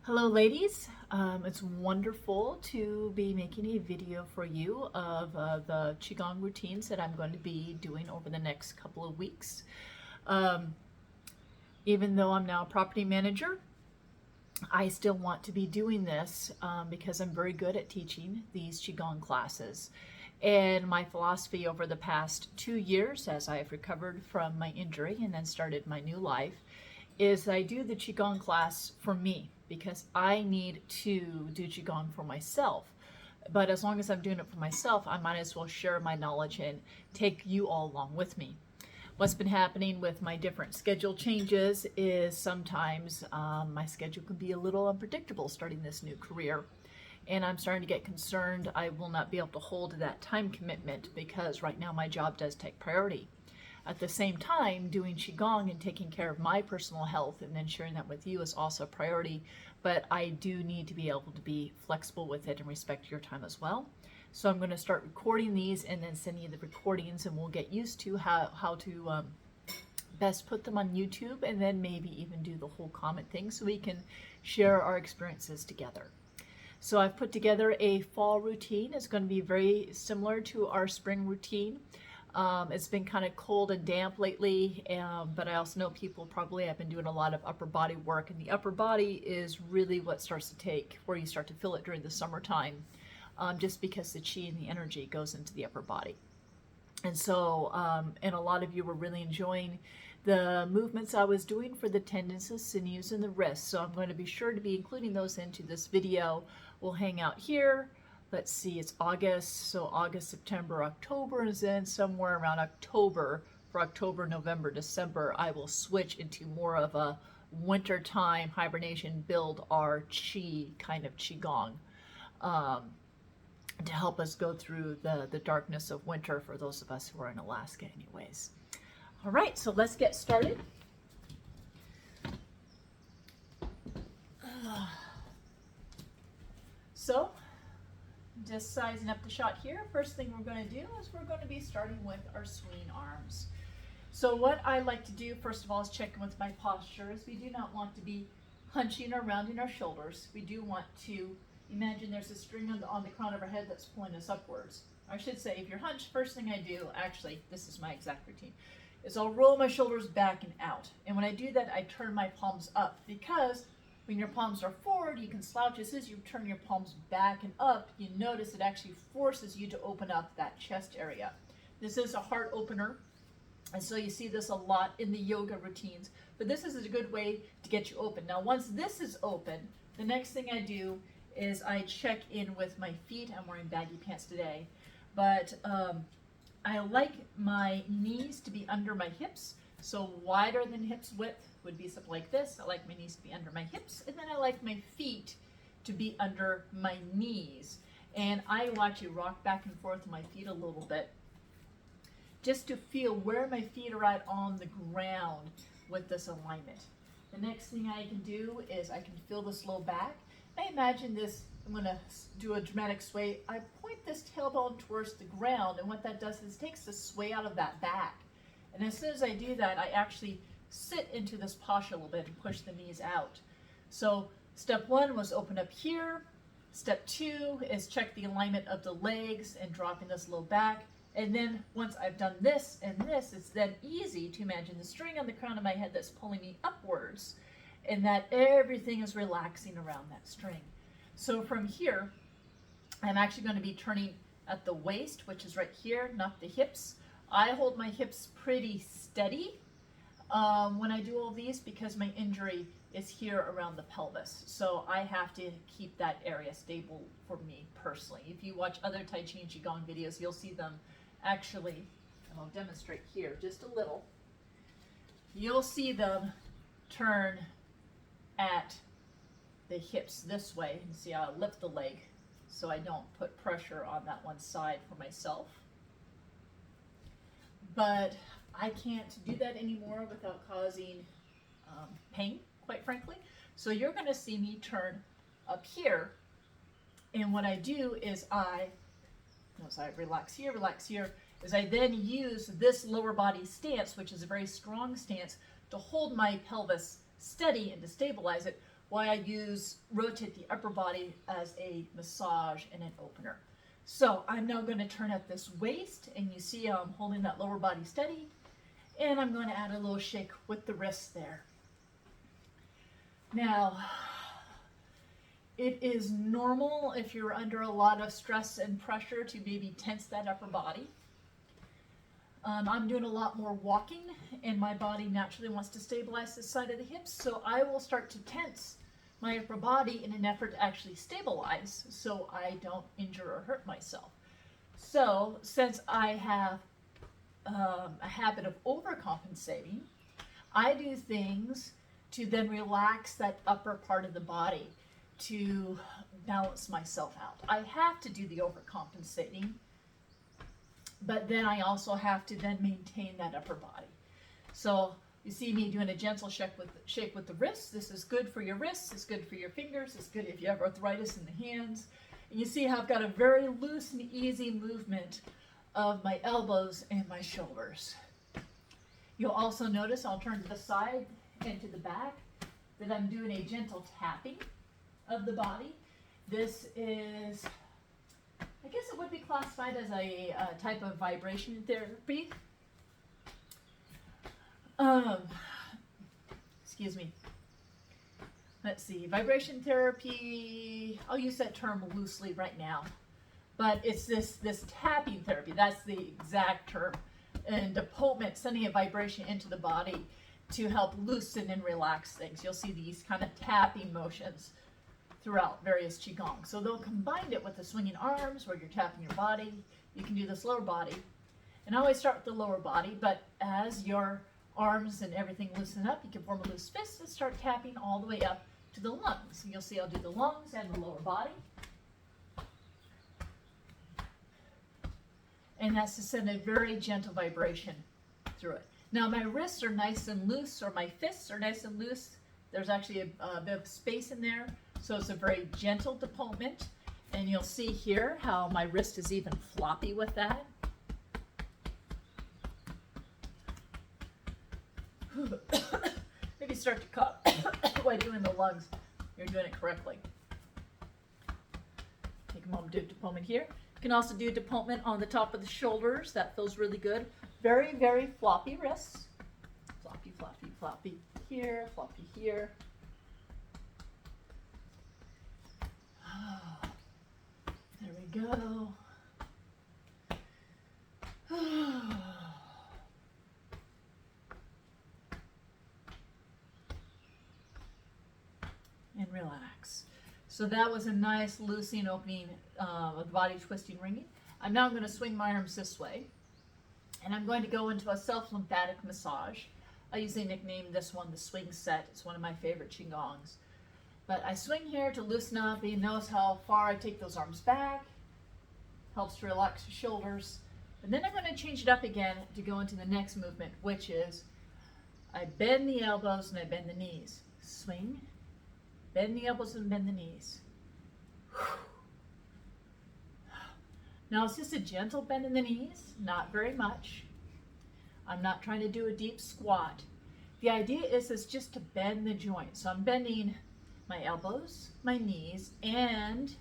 Hello ladies, it's wonderful to be making a video for you of the Qigong routines that I'm going to be doing over the next couple of weeks. Um, Even though I'm now a property manager, I still want to be doing this because I'm very good at teaching these Qigong classes. And my philosophy over the past 2 years, as I have recovered from my injury and then started my new life, is I do the Qigong class for me because I need to do Qigong for myself. But as long as I'm doing it for myself, I might as well share my knowledge and take you all along with me. What's been happening with my different schedule changes is sometimes my schedule can be a little unpredictable starting this new career. And I'm starting to get concerned I will not be able to hold to that time commitment because right now my job does take priority. At the same time, doing Qigong and taking care of my personal health and then sharing that with you is also a priority, but I do need to be able to be flexible with it and respect your time as well. So I'm going to start recording these and then sending you the recordings, and we'll get used to how to best put them on YouTube, and then maybe even do the whole comment thing so we can share our experiences together. So I've put together a fall routine. It's going to be very similar to our spring routine. It's been kind of cold and damp lately, but I also know people probably have been doing a lot of upper body work, and the upper body is really what starts to take, where you start to feel it during the summertime, just because the chi and the energy goes into the upper body. And so, and a lot of you were really enjoying the movements I was doing for the tendons, the sinews, and the wrists. So I'm going to be sure to be including those into this video. We'll hang out here. Let's see, it's August, so August, September, October, and then somewhere around October, for October, November, December, I will switch into more of a wintertime hibernation, build our chi kind of Qigong, to help us go through the darkness of winter for those of us who are in Alaska anyways. All right, so let's get started. So, just sizing up the shot here. First thing we're going to do is we're going to be starting with our swinging arms. So what I like to do, first of all, is check in with my posture. Is we do not want to be hunching or rounding our shoulders. We do want to imagine there's a string on the crown of our head that's pulling us upwards. I should say, if you're hunched, first thing I do, actually, this is my exact routine, is I'll roll my shoulders back and out. And when I do that, I turn my palms up, because when your palms are forward, you can slouch. As soon as you turn your palms back and up, you notice it actually forces you to open up that chest area. This is a heart opener, and so you see this a lot in the yoga routines, but this is a good way to get you open. Now, once this is open, the next thing I do is I check in with my feet. I'm wearing baggy pants today, but I like my knees to be under my hips, so wider than hips width would be something like this. I like my knees to be under my hips, and then I like my feet to be under my knees. And I will actually rock back and forth with my feet a little bit, just to feel where my feet are at on the ground with this alignment. The next thing I can do is I can feel this low back. I imagine this, I'm going to do a dramatic sway. I point this tailbone towards the ground, and what that does is it takes the sway out of that back. And as soon as I do that, I actually sit into this posture a little bit and push the knees out. So step one was open up here. Step two is check the alignment of the legs and dropping this low back. And then once I've done this and this, it's then easy to imagine the string on the crown of my head that's pulling me upwards, and that everything is relaxing around that string. So from here, I'm actually going to be turning at the waist, which is right here, not the hips. I hold my hips pretty steady when I do all these, because my injury is here around the pelvis. So I have to keep that area stable for me personally. If you watch other Tai Chi and Qigong videos, you'll see them actually, and I'll demonstrate here just a little, you'll see them turn at the hips this way, and see how I lift the leg so I don't put pressure on that one side for myself. But I can't do that anymore without causing pain, quite frankly. So you're going to see me turn up here, and what I do is I relax here, is I then use this lower body stance, which is a very strong stance, to hold my pelvis steady and to stabilize it, why I rotate the upper body as a massage and an opener. So I'm now going to turn up this waist, and you see how I'm holding that lower body steady, and I'm going to add a little shake with the wrists there. Now, it is normal if you're under a lot of stress and pressure to maybe tense that upper body. I'm doing a lot more walking, and my body naturally wants to stabilize the side of the hips, so I will start to tense my upper body in an effort to actually stabilize so I don't injure or hurt myself. So since I have a habit of overcompensating, I do things to then relax that upper part of the body to balance myself out. I have to do the overcompensating, but then I also have to then maintain that upper body. So you see me doing a gentle shake with the wrists. This is good for your wrists. It's good for your fingers. It's good if you have arthritis in the hands. And you see how I've got a very loose and easy movement of my elbows and my shoulders. You'll also notice I'll turn to the side and to the back that I'm doing a gentle tapping of the body. This is, I guess it would be classified as a type of vibration therapy. Excuse me. Let's see, vibration therapy, I'll use that term loosely right now, but it's this tapping therapy, that's the exact term, and deportment, sending a vibration into the body to help loosen and relax things. You'll see these kind of tapping motions throughout various Qigong. So they'll combine it with the swinging arms where you're tapping your body. You can do this lower body, and I always start with the lower body, but as your arms and everything loosen up, you can form a loose fist and start tapping all the way up to the lungs. You'll see I'll do the lungs and the lower body. And that's to send a very gentle vibration through it. Now my wrists are nice and loose, or my fists are nice and loose. There's actually a bit of space in there, so it's a very gentle deportment. And you'll see here how my wrist is even floppy with that. Maybe start to cough while doing the lungs. You're doing it correctly. Take a moment to do deportment here. You can also do deportment on the top of the shoulders. That feels really good. Very, very floppy wrists. Floppy, floppy, floppy here, floppy here. There we go. And relax. So that was a nice loosing, opening of the body, twisting, ringing. I'm now going to swing my arms this way, and I'm going to go into a self-lymphatic massage. I usually nickname this one the swing set. It's one of my favorite Qigongs. But I swing here to loosen up. You notice how far I take those arms back. Helps to relax the shoulders. And then I'm going to change it up again to go into the next movement, which is I bend the elbows and I bend the knees. Swing. Bend the elbows and bend the knees. Now it's just a gentle bend in the knees, not very much. I'm not trying to do a deep squat. The idea is just to bend the joint. So I'm bending my elbows, my knees, and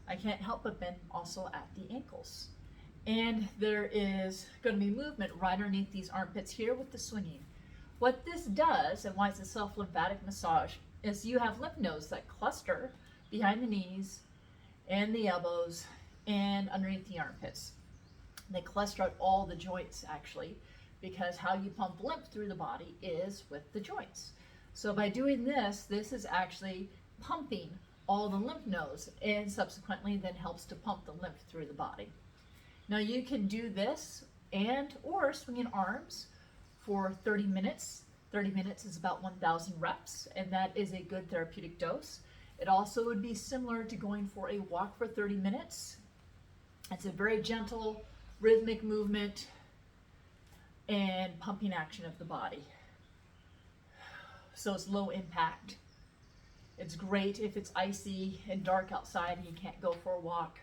I can't help but bend also at the ankles. And there is going to be movement right underneath these armpits here with the swinging. What this does, and why it's a self-lymphatic massage, is you have lymph nodes that cluster behind the knees and the elbows and underneath the armpits. They cluster out all the joints actually, because how you pump lymph through the body is with the joints. So by doing this, this is actually pumping all the lymph nodes and subsequently then helps to pump the lymph through the body. Now you can do this and or swinging arms for 30 minutes. 30 minutes is about 1,000 reps, and that is a good therapeutic dose. It also would be similar to going for a walk for 30 minutes. It's a very gentle, rhythmic movement and pumping action of the body. So it's low impact. It's great if it's icy and dark outside and you can't go for a walk.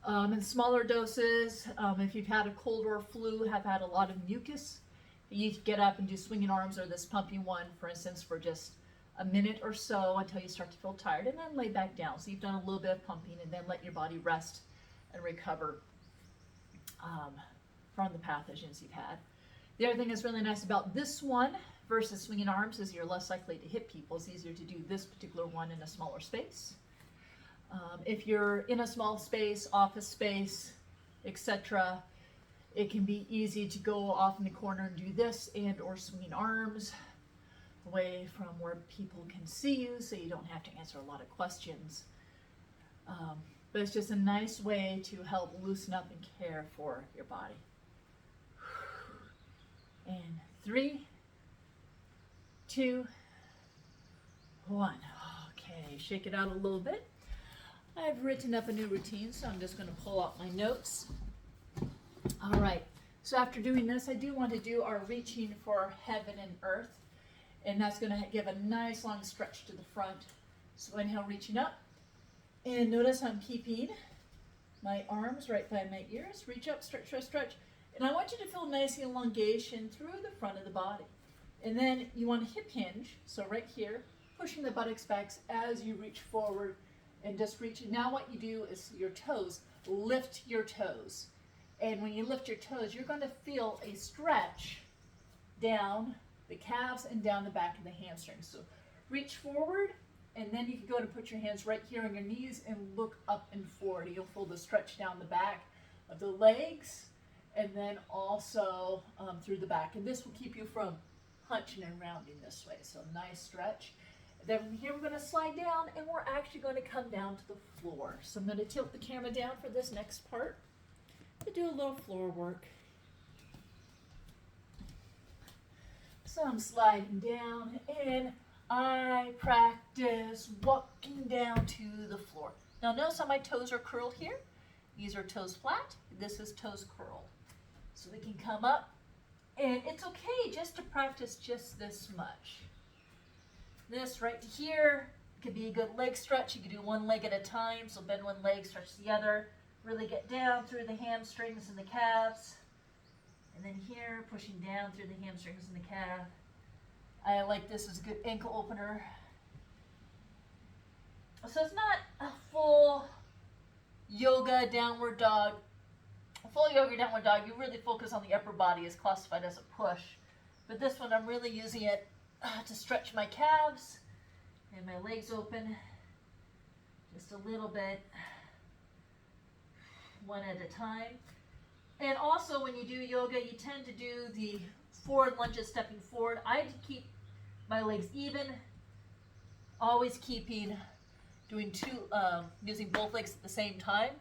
In smaller doses, if you've had a cold or flu, have had a lot of mucus, you get up and do swinging arms or this pumping one, for instance, for just a minute or so until you start to feel tired, and then lay back down. So you've done a little bit of pumping, and then let your body rest and recover from the pathogens you've had. The other thing that's really nice about this one versus swinging arms is you're less likely to hit people. It's easier to do this particular one in a smaller space. If you're in a small space, office space, etc., it can be easy to go off in the corner and do this and or swinging arms away from where people can see you, so you don't have to answer a lot of questions. But it's just a nice way to help loosen up and care for your body. And 3, 2, 1. Okay, shake it out a little bit. I've written up a new routine, so I'm just going to pull out my notes. All right, so after doing this, I do want to do our reaching for heaven and earth, and that's going to give a nice long stretch to the front. So inhale, reaching up, and notice I'm keeping my arms right by my ears. Reach up, stretch, stretch, stretch, and I want you to feel nice elongation through the front of the body. And then you want a hip hinge, so right here, pushing the buttocks back as you reach forward and just reach. Now what you do is your toes, lift your toes. And when you lift your toes, you're going to feel a stretch down the calves and down the back of the hamstrings. So reach forward, and then you can go and put your hands right here on your knees and look up and forward. You'll feel the stretch down the back of the legs, and then also through the back. And this will keep you from hunching and rounding this way. So nice stretch. Then from here we're going to slide down, and we're actually going to come down to the floor. So I'm going to tilt the camera down for this next part to do a little floor work. So I'm sliding down, and I practice walking down to the floor. Now notice how my toes are curled here. These are toes flat. This is toes curled. So we can come up, and it's okay just to practice just this much. This right here could be a good leg stretch. You can do one leg at a time. So bend one leg, stretch the other. Really get down through the hamstrings and the calves. And then here, pushing down through the hamstrings and the calf. I like this as a good ankle opener. So it's not a full yoga downward dog. A full yoga downward dog, you really focus on the upper body, is classified as a push. But this one, I'm really using it to stretch my calves and my legs open just a little bit, one at a time. And also when you do yoga, you tend to do the forward lunges, stepping forward. I keep my legs even, always doing using both legs at the same time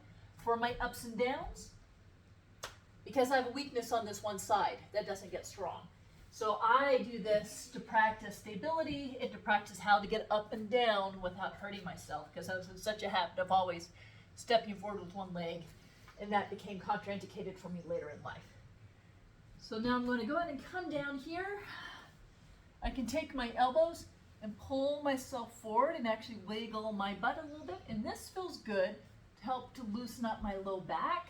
for my ups and downs, because I have a weakness on this one side that doesn't get strong. So I do this to practice stability and to practice how to get up and down without hurting myself, because I was in such a habit of always stepping forward with one leg, and that became contraindicated for me later in life. So now I'm going to go ahead and come down here. I can take my elbows and pull myself forward and actually wiggle my butt a little bit, and this feels good to help to loosen up my low back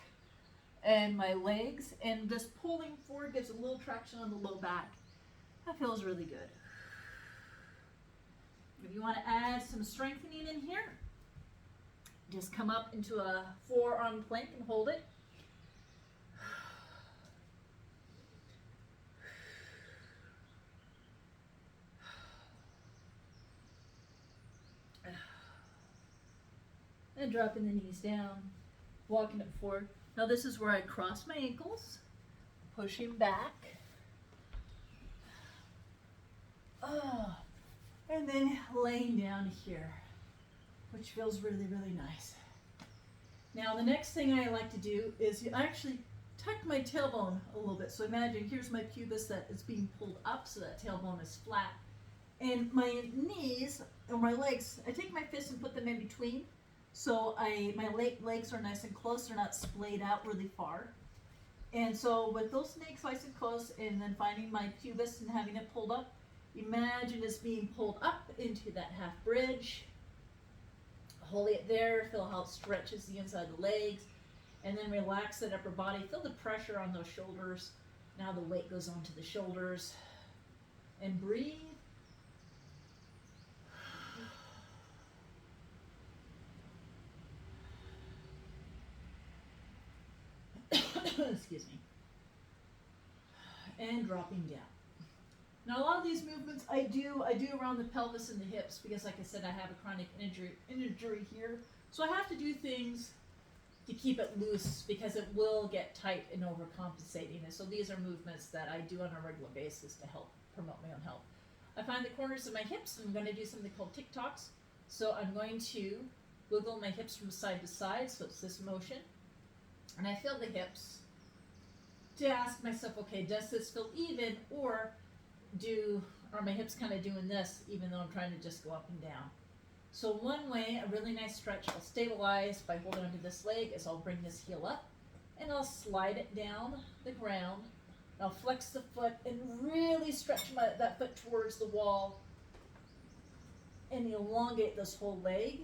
and my legs, and this pulling forward gives a little traction on the low back. That feels really good. If you want to add some strengthening in here, just come up into a forearm plank and hold it. And dropping the knees down, walking it forward. Now this is where I cross my ankles, pushing back. And then laying down here, which feels really, really nice. Now the next thing I like to do is actually tuck my tailbone a little bit. So imagine here's my pubis that is being pulled up so that tailbone is flat. And my knees or my legs, I take my fists and put them in between. So my legs are nice and close, they're not splayed out really far. And so with those legs nice and close, and then finding my pubis and having it pulled up, imagine it's being pulled up into that half bridge. Hold it there, feel how it stretches the inside of the legs, and then relax that upper body. Feel the pressure on those shoulders. Now the weight goes onto the shoulders. And breathe. Excuse me. And dropping down. Now a lot of these movements I do around the pelvis and the hips because, like I said, I have a chronic injury here. So I have to do things to keep it loose because it will get tight and overcompensating. And so these are movements that I do on a regular basis to help promote my own health. I find the corners of my hips, and I'm going to do something called TikToks. So I'm going to wiggle my hips from side to side, so it's this motion. And I feel the hips to ask myself, okay, does this feel even, or are my hips kind of doing this even though I'm trying to just go up and down? So one way, a really nice stretch, I'll stabilize by holding onto this leg, is I'll bring this heel up and I'll slide it down the ground. I'll flex the foot and really stretch that foot towards the wall and elongate this whole leg.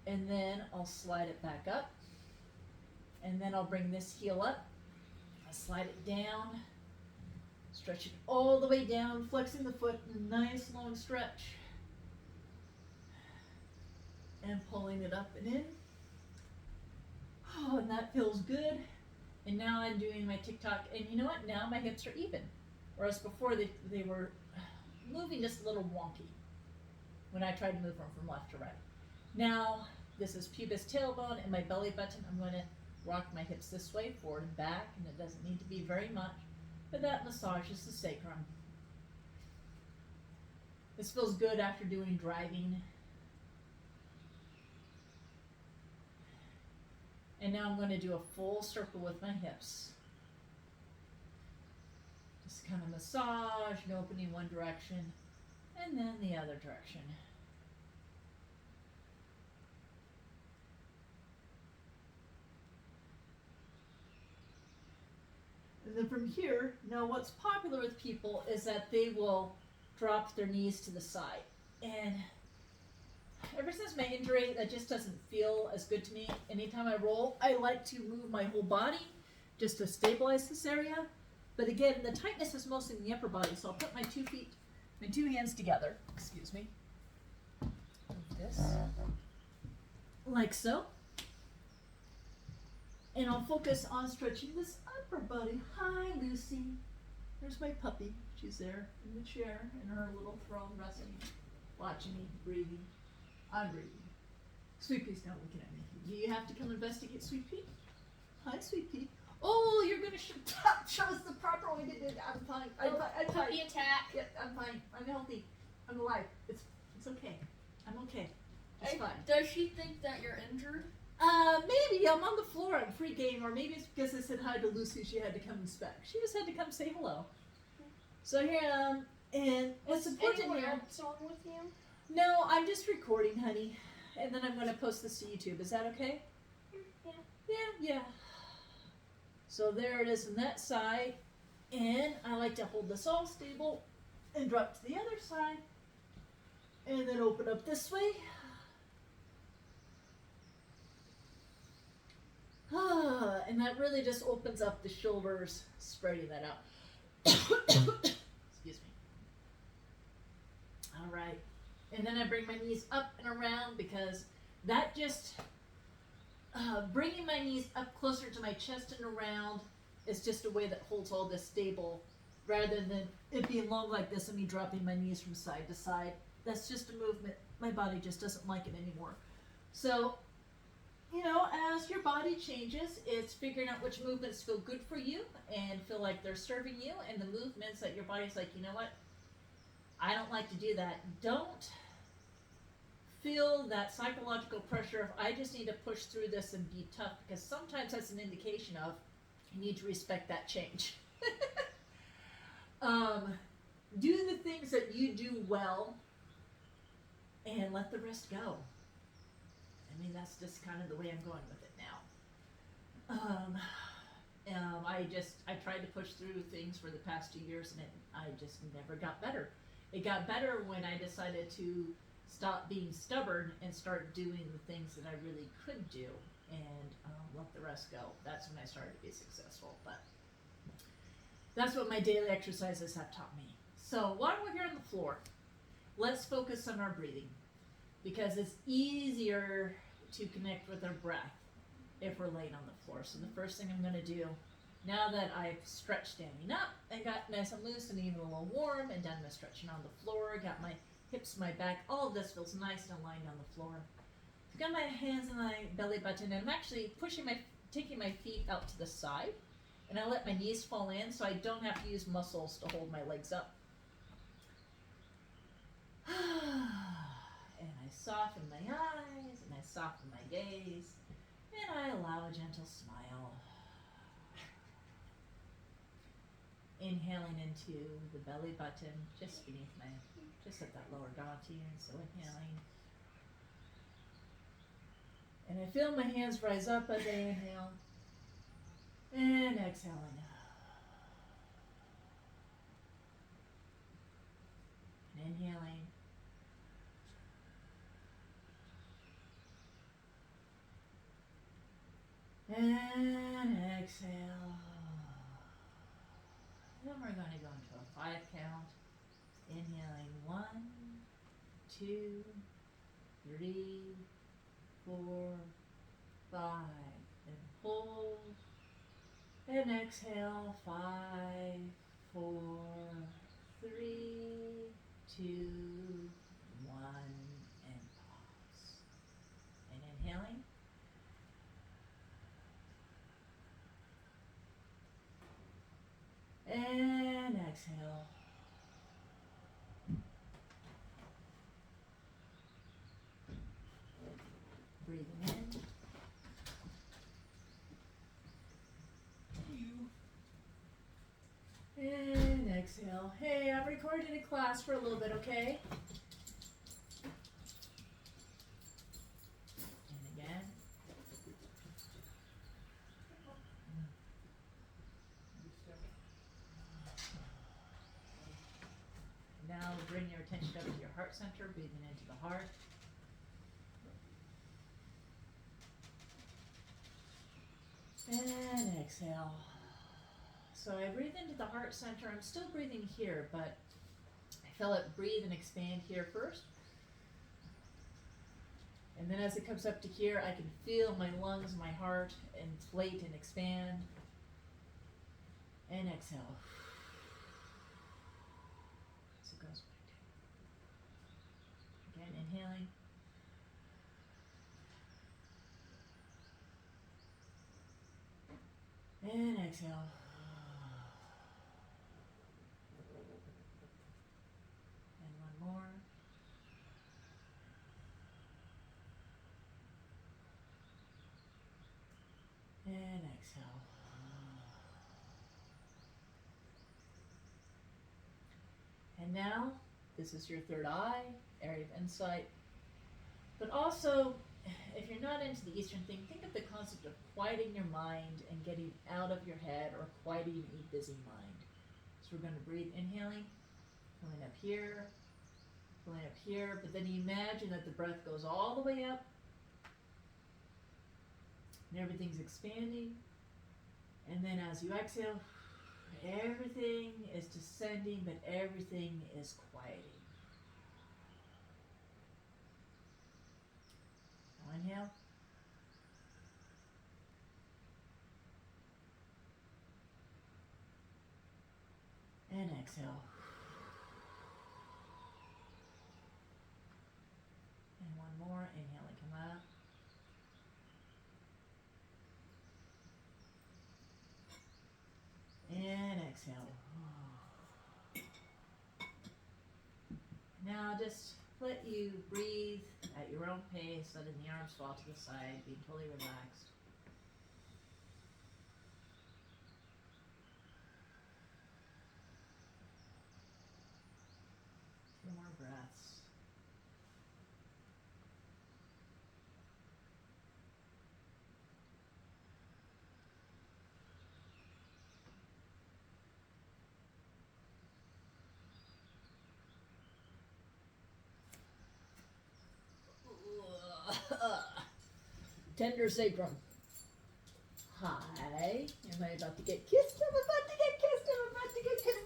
And then I'll slide it back up. And then I'll bring this heel up. I'll slide it down. Stretch it all the way down, flexing the foot in a nice long stretch. And pulling it up and in. Oh, and that feels good. And now I'm doing my TikTok, and you know what? Now my hips are even. Whereas before they were moving just a little wonky when I tried to move them from left to right. Now, this is pubis tailbone and my belly button. I'm going to rock my hips this way, forward and back, and it doesn't need to be very much, but that massages the sacrum. This feels good after doing driving. And now I'm going to do a full circle with my hips. Just kind of massage and opening one direction and then the other direction. And then from here, now what's popular with people is that they will drop their knees to the side. And ever since my injury, that just doesn't feel as good to me. Anytime I roll, I like to move my whole body just to stabilize this area. But again, the tightness is mostly in the upper body, so I'll put my 2 hands together, excuse me, like this, like so. And I'll focus on stretching this upper body. Hi, Lucy. There's my puppy. She's there in the chair in her little throne, resting, watching me, breathing. I'm breathing. Sweet Pea's not looking at me. Do you have to come investigate, Sweet Pea? Hi, Sweet Pea. Oh, you're going to show us the proper way to do it. I'm fine. I'm fine. Puppy attack. Yep, I'm fine. I'm healthy. I'm alive. It's okay. I'm okay. It's fine. Does she think that you're injured? Maybe I'm on the floor on free game, or maybe it's because I said hi to Lucy. She had to come inspect. She just had to come say hello. So here I am, and what's important anyone here? else on with you? No, I'm just recording, honey, and then I'm going to post this to YouTube. Is that okay? Yeah. Yeah. So there it is on that side, and I like to hold this all stable and drop to the other side, and then open up this way. And that really just opens up the shoulders, spreading that out. Excuse me. All right. And then I bring my knees up and around because that just, bringing my knees up closer to my chest and around is just a way that holds all this stable rather than it being long like this and me dropping my knees from side to side. That's just a movement. My body just doesn't like it anymore. So, you know, as your body changes, it's figuring out which movements feel good for you and feel like they're serving you, and the movements that your body's like, you know what, I don't like to do that. Don't feel that psychological pressure of, I just need to push through this and be tough, because sometimes that's an indication of you need to respect that change. Do the things that you do well and let the rest go. I mean, that's just kind of the way I'm going with it now. I tried to push through things for the past 2 years, and I just never got better. It got better when I decided to stop being stubborn and start doing the things that I really could do and let the rest go. That's when I started to be successful. But that's what my daily exercises have taught me. So while we're here on the floor, let's focus on our breathing, because it's easier to connect with our breath if we're laying on the floor. So the first thing I'm going to do, now that I've stretched standing up and got nice and loose and even a little warm and done my stretching on the floor, got my hips, my back, all of this feels nice and aligned on the floor. I've got my hands on my belly button and I'm actually taking my feet out to the side, and I let my knees fall in so I don't have to use muscles to hold my legs up. And I soften my eyes and I soften my gaze and I allow a gentle smile. Inhaling into the belly button just beneath just at that lower dantian. So inhaling. And I feel my hands rise up as I inhale. And exhaling. And inhaling. And exhale. Then we're going to go into a 5 count. Inhaling 1, 2, 3, 4, 5. And hold. And exhale. 5, 4, 3, 2, 1. And pause. And inhaling. And exhale. Breathing in. And exhale. Hey, I'm recording a class for a little bit, okay? And again. Now bring your attention up to your heart center, breathing into the heart. And exhale. So I breathe into the heart center. I'm still breathing here, but I feel it breathe and expand here first. And then as it comes up to here, I can feel my lungs, my heart inflate and expand. And exhale. So it goes back down. Again, inhaling. And exhale. And one more. And exhale. And now, this is your third eye, area of insight. But also, if you're not into the Eastern thing, think of the concept of quieting your mind and getting out of your head, or quieting a busy mind. So we're going to breathe, inhaling, filling up here, but then imagine that the breath goes all the way up, and everything's expanding. And then as you exhale, everything is descending, but everything is quieting. Now inhale. And exhale. And one more. Inhale and come up. And exhale. Now just let you breathe at your own pace, letting the arms fall to the side, being totally relaxed. Two more breaths. Tender sacrum. Hi. Am I about to get kissed? I'm about to get kissed. I'm about to get kissed.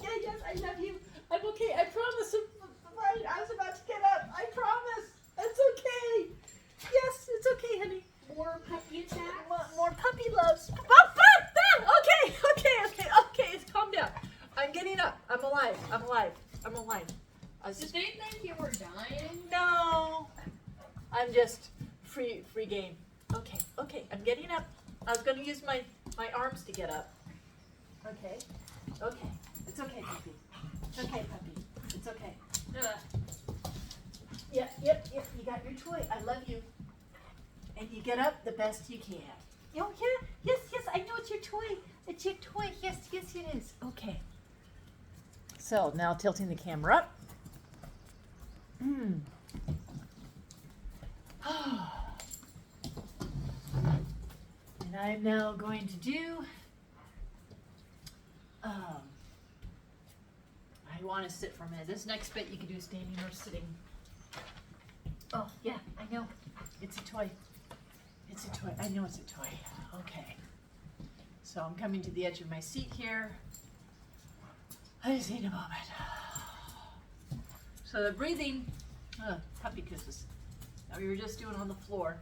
Yeah, yes, I love you. I'm okay. I promise. I was about to get up. I promise. It's okay. Yes, it's okay, honey. like you were dying. No, I'm just free game. Okay, okay, I'm getting up. I was going to use my arms to get up. Okay, okay, it's okay, puppy. It's okay, puppy. It's okay. Yep, you got your toy. I love you. And you get up the best you can. Oh, yeah, yes, I know it's your toy. It's your toy. Yes, it is. Okay. So now tilting the camera up. And I'm now going to do, I want to sit for a minute. This next bit you can do standing or sitting. Oh, yeah, I know. It's a toy. It's a toy. I know it's a toy. Okay. So I'm coming to the edge of my seat here. I just need a moment. So the breathing, puppy kisses. Now we were just doing on the floor.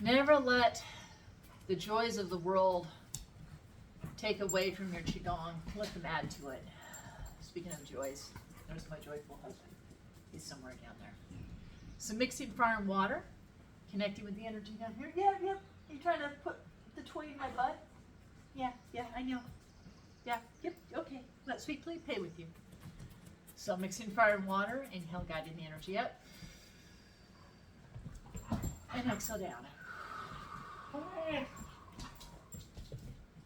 Never let the joys of the world take away from your Qigong. Let them add to it. Speaking of joys, there's my joyful husband. He's somewhere down there. So mixing fire and water, connecting with the energy down here. Yeah. You trying to put the toy in my butt? Yeah, I know. Yeah, yep, okay. Let sweet play with you. So mixing fire and water, inhale, guiding the energy up. And exhale down.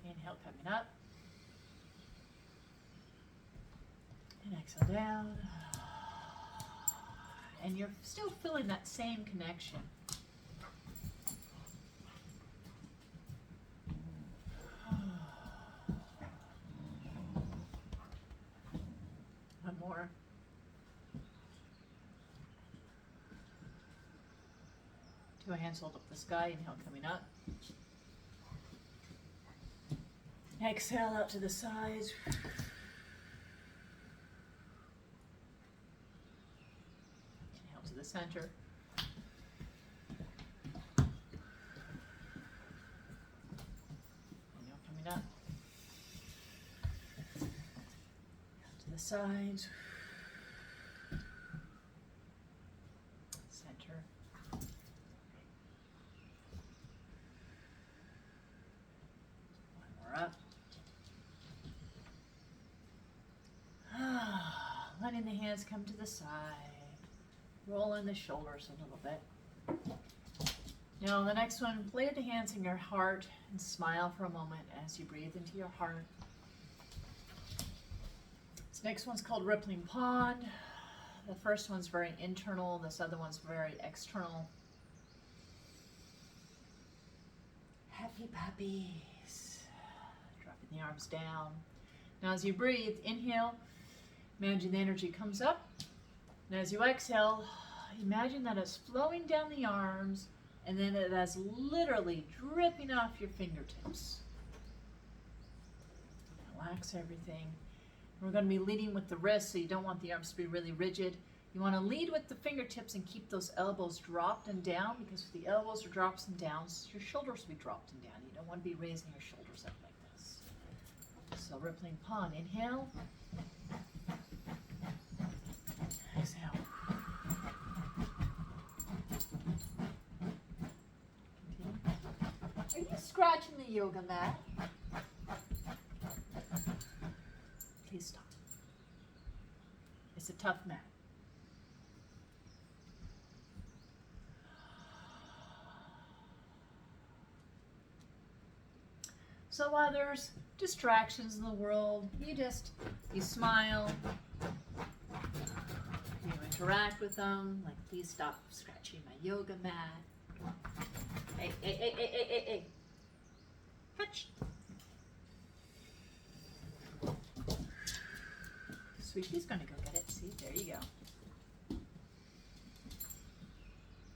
Inhale, coming up. And exhale down. And you're still feeling that same connection. One more. Two hands hold up the sky, inhale coming up. Exhale out to the sides. Inhale to the center. Inhale coming up. Out to the sides. Center. One more up. Letting the hands come to the side. Rolling the shoulders a little bit. Now the next one, lay the hands in your heart and smile for a moment as you breathe into your heart. This next one's called Rippling Pond. The first one's very internal, this other one's very external. Happy puppies. Dropping the arms down. Now as you breathe, inhale, imagine the energy comes up. And as you exhale, imagine that it's flowing down the arms and then it is literally dripping off your fingertips. Relax everything. We're going to be leading with the wrists, so you don't want the arms to be really rigid. You want to lead with the fingertips and keep those elbows dropped and down, because if the elbows are dropped and down, your shoulders will be dropped and down. You don't want to be raising your shoulders up like this. So Rippling Pond, inhale. Exhale. Are you scratching the yoga mat? Please stop. It's a tough mat. So while there's distractions in the world, you smile, you interact with them, like please stop scratching my yoga mat. Hey. Catch. Sweetie's gonna go get it. See, there you go.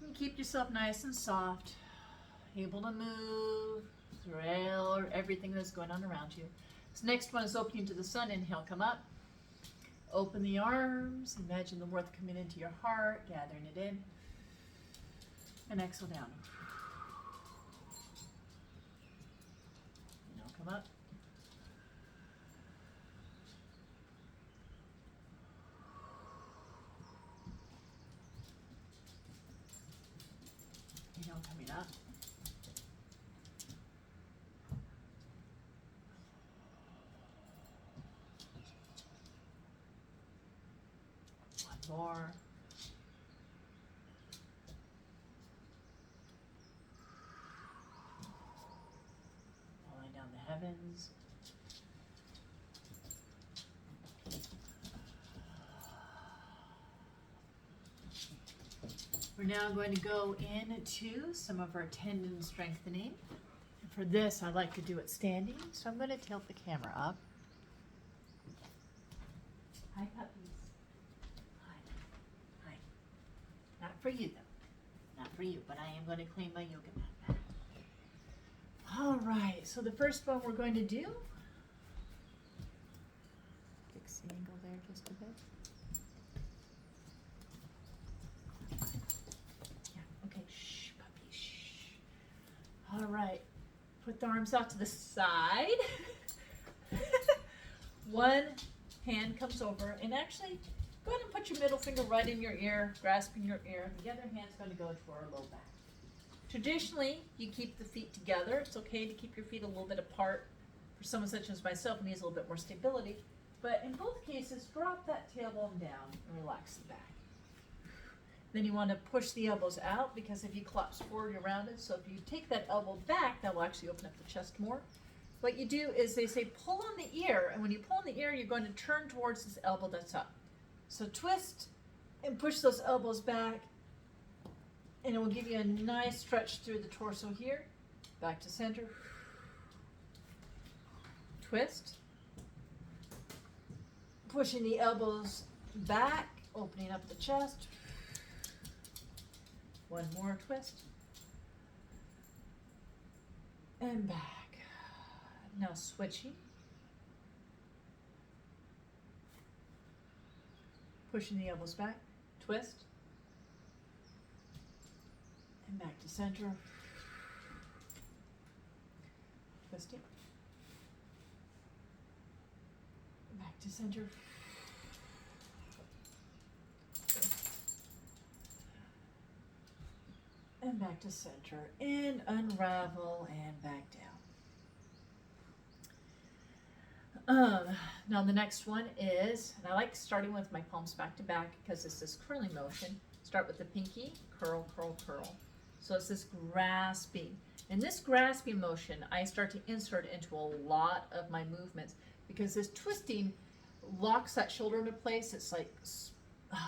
And keep yourself nice and soft, able to move through everything that's going on around you. This next one is opening to the sun. Inhale, come up. Open the arms. Imagine the warmth coming into your heart, gathering it in. And exhale down. Inhale, come up. Straighten up. One more. Falling down the heavens. We're now going to go into some of our tendon strengthening. And for this, I like to do it standing, so I'm going to tilt the camera up. Hi, puppies. Hi. Hi. Not for you, though. Not for you, but I am going to clean my yoga mat back. All right, so the first one we're going to do. Fix the angle there just a bit. Okay, shh, puppy, shh. All right, put the arms out to the side. One hand comes over, and actually, go ahead and put your middle finger right in your ear, grasping your ear. The other hand's going to go to our low back. Traditionally, you keep the feet together. It's okay to keep your feet a little bit apart. For someone such as myself, who needs a little bit more stability. But in both cases, drop that tailbone down and relax the back. Then you want to push the elbows out, because if you collapse forward, you're rounded. So if you take that elbow back, that will actually open up the chest more. What you do is they say pull on the ear, and when you pull on the ear, you're going to turn towards this elbow that's up. So twist and push those elbows back, and it will give you a nice stretch through the torso here. Back to center. Twist. Pushing the elbows back, opening up the chest. One more twist. And back. Now switching. Pushing the elbows back. Twist. And back to center. Twisting. Back to center. And back to center. And unravel and back down. Now the next one is, and I like starting with my palms back to back because it's this curling motion. Start with the pinky, curl, curl, curl. So it's this grasping. In this grasping motion, I start to insert into a lot of my movements because this twisting locks that shoulder into place. It's like, I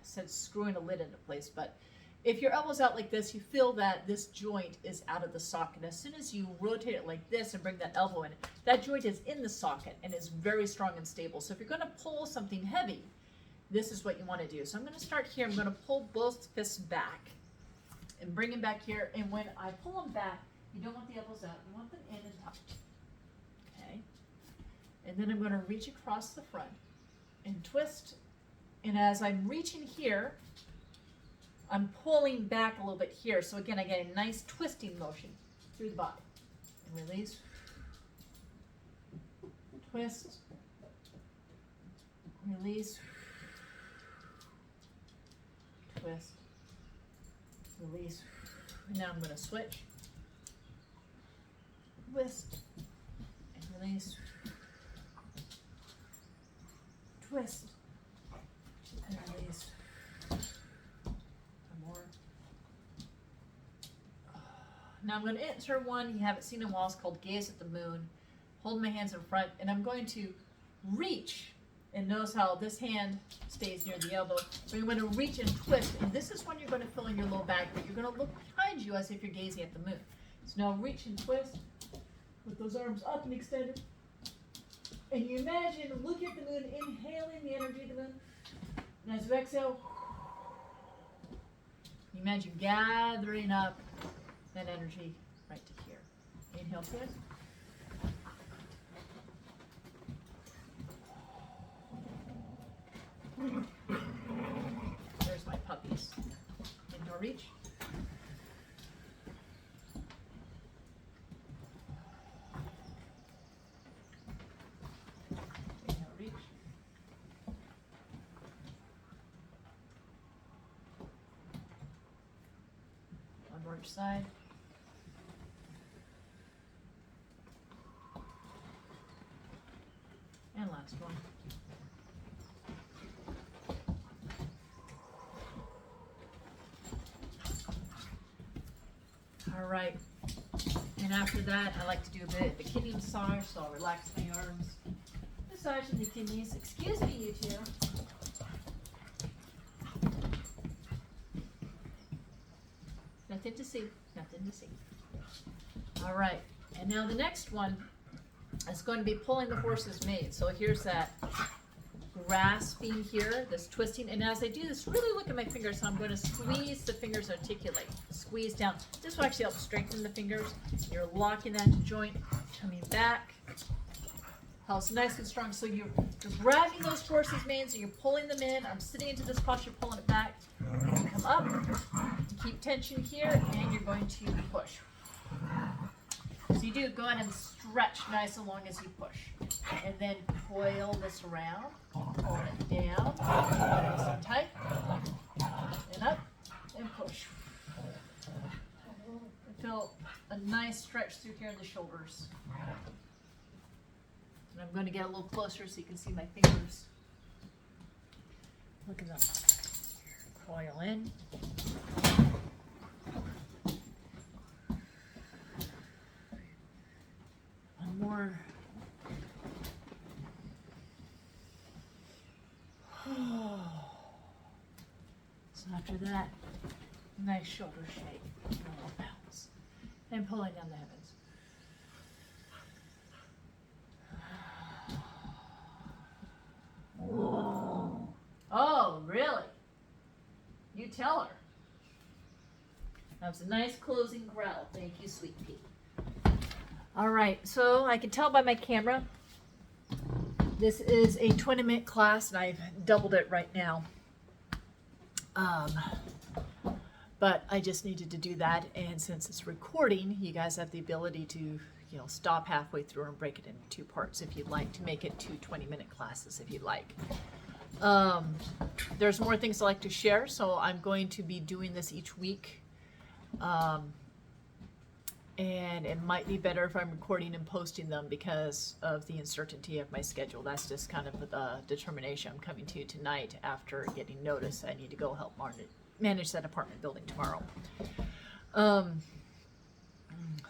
said screwing a lid into place, but if your elbow's out like this, you feel that this joint is out of the socket. As soon as you rotate it like this and bring that elbow in, that joint is in the socket and is very strong and stable. So if you're going to pull something heavy, this is what you want to do. So I'm going to start here. I'm going to pull both fists back and bring them back here. And when I pull them back, you don't want the elbows out. You want them in and out. Okay. And then I'm going to reach across the front and twist. And as I'm reaching here, I'm pulling back a little bit here. So again, I get a nice twisting motion through the body. And release. Twist. Release. Twist. Release. And now I'm going to switch. Twist. And release. Twist. And release. Now I'm going to insert one you haven't seen in a while. It's called Gaze at the Moon. Hold my hands in front, and I'm going to reach, and notice how this hand stays near the elbow. But you're going to reach and twist, and this is when you're going to fill in your low back, but you're going to look behind you as if you're gazing at the moon. So now reach and twist, with those arms up and extended. And you imagine, look at the moon, inhaling the energy of the moon. And as you exhale, you imagine gathering up that energy right to here. Inhale, twist. There's my puppies. Inhale, reach. Inhale, reach. One more which side. And last one. All right. And after that, I like to do a bit of a kidney massage, so I'll relax my arms, massaging the kidneys. Excuse me, you two. Nothing to see, nothing to see. All right, and now the next one is going to be pulling the horse's mane. So here's that grasping here, this twisting, and as I do this, really look at my fingers. So I'm going to squeeze the fingers, articulate, squeeze down. This will actually help strengthen the fingers. You're locking that joint, coming back. Helps nice and strong. So you're grabbing those horse's manes and you're pulling them in. I'm sitting into this posture, pulling it back. You come up, keep tension here, and you're going to push. So you do go ahead and stretch nice and long as you push. And then coil this around, pull it down, nice and tight, and up, and push. I feel a nice stretch through here in the shoulders. And I'm going to get a little closer so you can see my fingers. Look at them. Coil in. One more. So after that, nice shoulder shake. A little bounce. And pulling down the heavens. Oh, really? You tell her. That was a nice closing growl. Thank you, sweet pea. All right, so I can tell by my camera, this is a 20-minute class, and I've doubled it right now. But I just needed to do that, and since it's recording, you guys have the ability to, stop halfway through and break it into 2 parts if you'd like, to make it 2 20-minute classes if you'd like. There's more things I like to share, so I'm going to be doing this each week. And it might be better if I'm recording and posting them because of the uncertainty of my schedule. That's just kind of the determination I'm coming to tonight after getting notice I need to go help manage that apartment building tomorrow.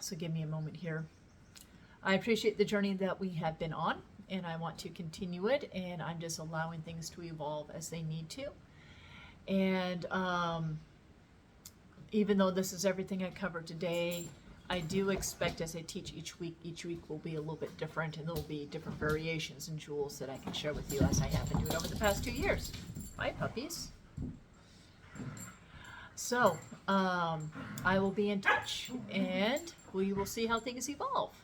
So give me a moment here. I appreciate the journey that we have been on, and I want to continue it, and I'm just allowing things to evolve as they need to. And even though this is everything I covered today, I do expect as I teach each week will be a little bit different, and there will be different variations and jewels that I can share with you as I have been doing over the past 2 years. Bye, puppies. So, I will be in touch, and we will see how things evolve.